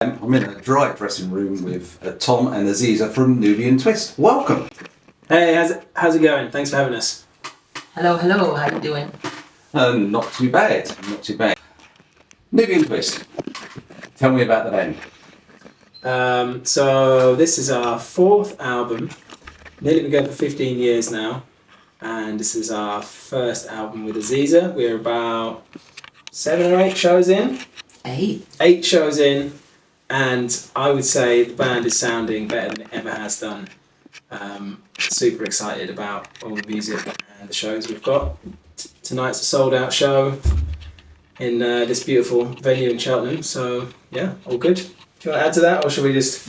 I'm in a dry dressing room with Tom and Aziza from Nubiyan Twist. Welcome. Hey, how's it going? Thanks for having us. Hello, how you doing? Not too bad, not too bad. Nubiyan Twist, tell me about the band. So this is our fourth album. Nearly been going for 15 years now, and this is our first album with Aziza. We're about 7 or 8 shows in. 8 shows in, and I would say the band is sounding better than it ever has done. Super excited about all the music and the shows we've got. Tonight's a sold out show in this beautiful venue in Cheltenham, so yeah, all good. Do you want to add to that, or should we just...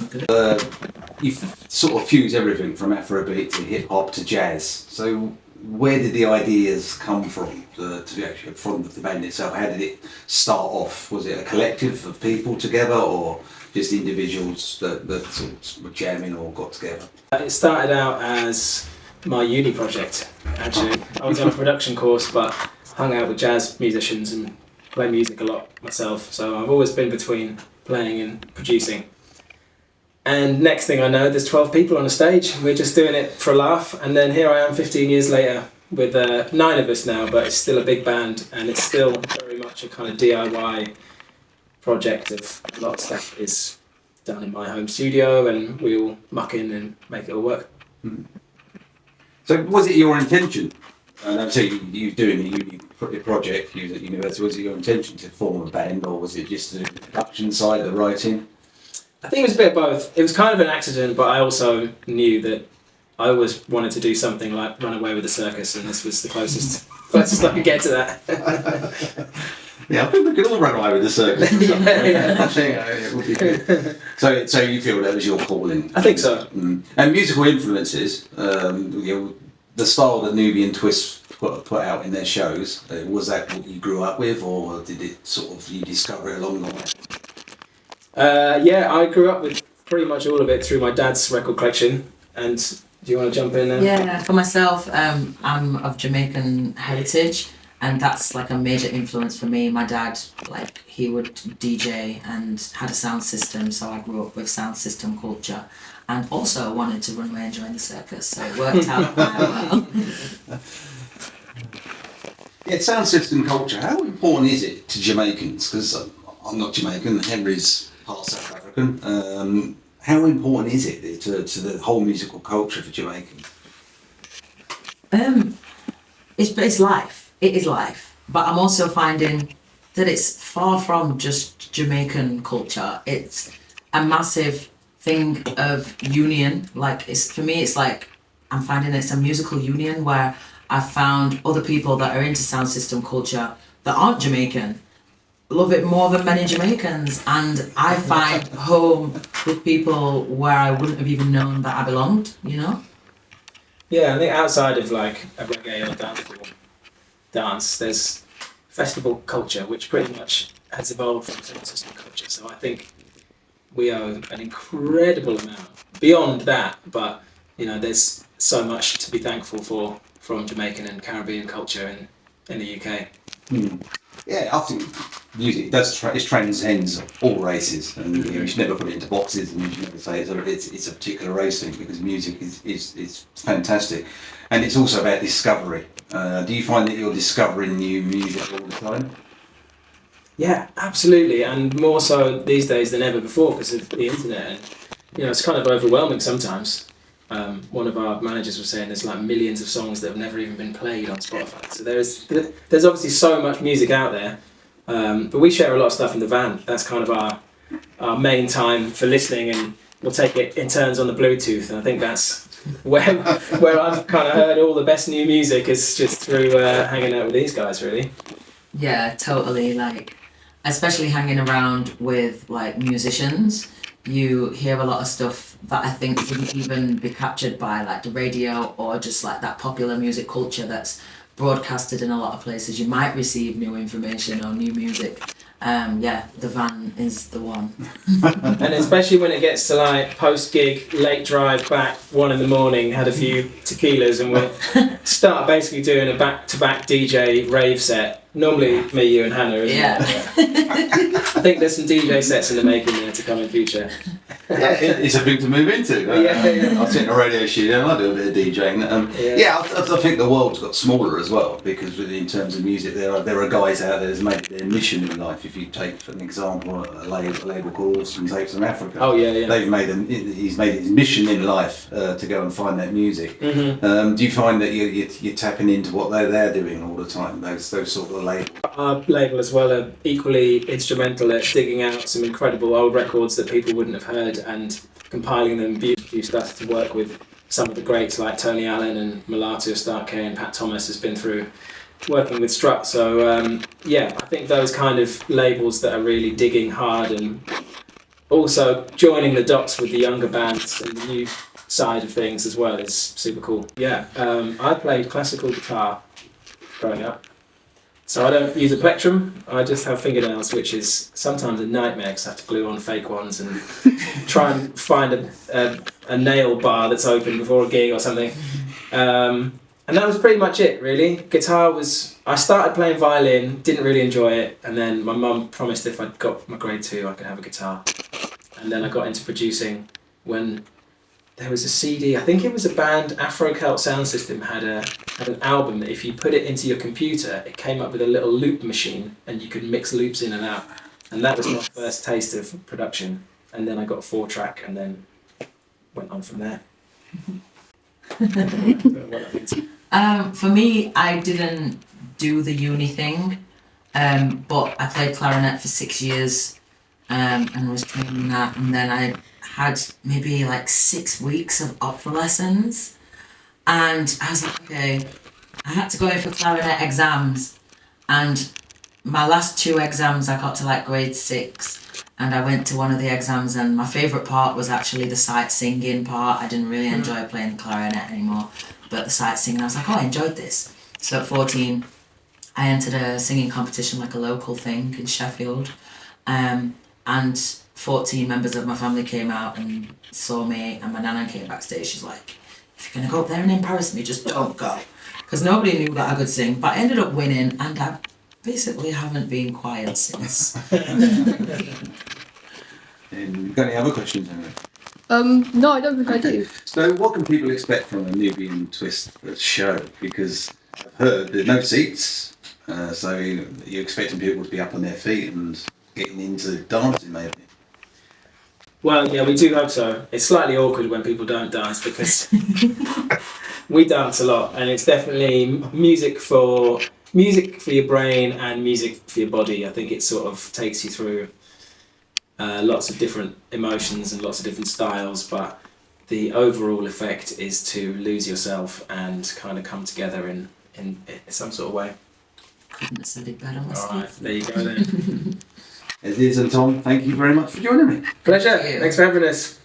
You sort of fuse everything from Afrobeat to hip hop to jazz. So where did the ideas come from, from the band itself? How did it start off? Was it a collective of people together, or just individuals that sort of were jamming or got together? It started out as my uni project, actually. I was on a production course, but hung out with jazz musicians and play music a lot myself. So I've always been between playing and producing. And next thing I know, there's 12 people on the stage. We're just doing it for a laugh. And then here I am 15 years later with 9 of us now, but it's still a big band, and it's still very much a kind of DIY project of a lot of stuff is done in my home studio, and we all muck in and make it all work. So was it your intention? And so you doing a uni project, you was at university, was it your intention to form a band, or was it just the production side, the writing? I think it was a bit of both. It was kind of an accident, but I also knew that I always wanted to do something like Run Away with the Circus, and this was the closest I could get to that. Yeah, I think we could all run away with the circus. Yeah. I think it would be good. So you feel that was your calling? I think so. And musical influences, the style that Nubiyan Twist put out in their shows, was that what you grew up with, or did it sort of you discover it along the way? Yeah, I grew up with pretty much all of it through my dad's record collection. And do you want to jump in there? Yeah, for myself, I'm of Jamaican heritage, and that's like a major influence for me. My dad, he would DJ and had a sound system, so I grew up with sound system culture, and also wanted to run away and join the circus, so it worked out quite well. Yeah, sound system culture, how important is it to Jamaicans? Because I'm not Jamaican, Henry's part South African. How important is it to the whole musical culture for Jamaicans? It's life. It is life. But I'm also finding that it's far from just Jamaican culture. It's a massive thing of union. For me, it's like I'm finding it's a musical union where I've found other people that are into sound system culture that aren't Jamaican love it more than many Jamaicans, and I find home with people where I wouldn't have even known that I belonged, you know? Yeah, I think outside of like a reggae or dancehall dance, there's festival culture, which pretty much has evolved from sound system culture. So I think we owe an incredible amount beyond that, but there's so much to be thankful for from Jamaican and Caribbean culture in the UK. Yeah, I think music it transcends all races, and you should never put it into boxes, and you should never say it's a particular race thing, because music is fantastic, and it's also about discovery. Do you find that you're discovering new music all the time? Yeah, absolutely, and more so these days than ever before because of the internet, and it's kind of overwhelming sometimes. One of our managers was saying there's like millions of songs that have never even been played on Spotify. So there's obviously so much music out there, but we share a lot of stuff in the van. That's kind of our main time for listening, and we'll take it in turns on the Bluetooth. And I think that's where I've kind of heard all the best new music is just through hanging out with these guys, really. Yeah, totally. Especially hanging around with musicians, you hear a lot of stuff that I think wouldn't even be captured by the radio or just that popular music culture that's broadcasted in a lot of places. You might receive new information or new music, yeah, the van is the one. And especially when it gets to like post gig, late drive back, 1 a.m, had a few tequilas, and we start basically doing a back-to-back DJ rave set. Normally me, you, and Hannah, isn't it? I think there's some DJ sets in the making there to come in future. Yeah, it's a thing to move into. I sit in a radio studio and I do a bit of DJing. I think the world's got smaller as well, because in terms of music, there are guys out there that's made their mission in life. If you take, for an example, a label called Awesome Tapes from Africa. Oh yeah. He's made his mission in life to go and find that music. Do you find that you're tapping into what they're doing all the time? Those sort of labels. Our label as well are equally instrumental at digging out some incredible old records that people wouldn't have heard and compiling them beautifully. Stuff to work with some of the greats like Tony Allen and Mulatu Stark and Pat Thomas has been through working with Strut. So I think those kind of labels that are really digging hard and also joining the dots with the younger bands and the new side of things as well is super cool. I played classical guitar growing up. So I don't use a plectrum, I just have fingernails, which is sometimes a nightmare because I have to glue on fake ones and try and find a nail bar that's open before a gig or something. And that was pretty much it, really. I started playing violin, didn't really enjoy it, and then my mum promised if I got my grade 2 I could have a guitar. And then I got into producing when there was a CD, I think it was a band, Afro Celt Sound System had an album that if you put it into your computer, it came up with a little loop machine and you could mix loops in and out. And that was my first taste of production. And then I got a 4-track and then went on from there. For me, I didn't do the uni thing, but I played clarinet for 6 years and was training that, and then I had maybe like 6 weeks of opera lessons, and I was like, okay, I had to go in for clarinet exams, and my last 2 exams I got to like grade 6, and I went to one of the exams, and my favourite part was actually the sight singing part. I didn't really enjoy playing the clarinet anymore, but the sight singing, I was like, oh, I enjoyed this. So at 14 I entered a singing competition, like a local thing in Sheffield, and 14 members of my family came out and saw me, and my nana came backstage. She's like, if you're going to go up there and embarrass me, just don't go. Because nobody knew that I could sing, but I ended up winning, and I basically haven't been quiet since. And got any other questions, Henry? No, I don't think I do. So what can people expect from a Nubiyan Twist show? Because I've heard there's no seats, so you're expecting people to be up on their feet and getting into dancing maybe. Well, yeah, we do hope so. It's slightly awkward when people don't dance because we dance a lot, and it's definitely music for your brain and music for your body. I think it sort of takes you through lots of different emotions and lots of different styles, but the overall effect is to lose yourself and kind of come together in some sort of way. Couldn't have said it better myself. All right, there you go then. As is, and Tom, thank you very much for joining me. Pleasure. Thanks for having us.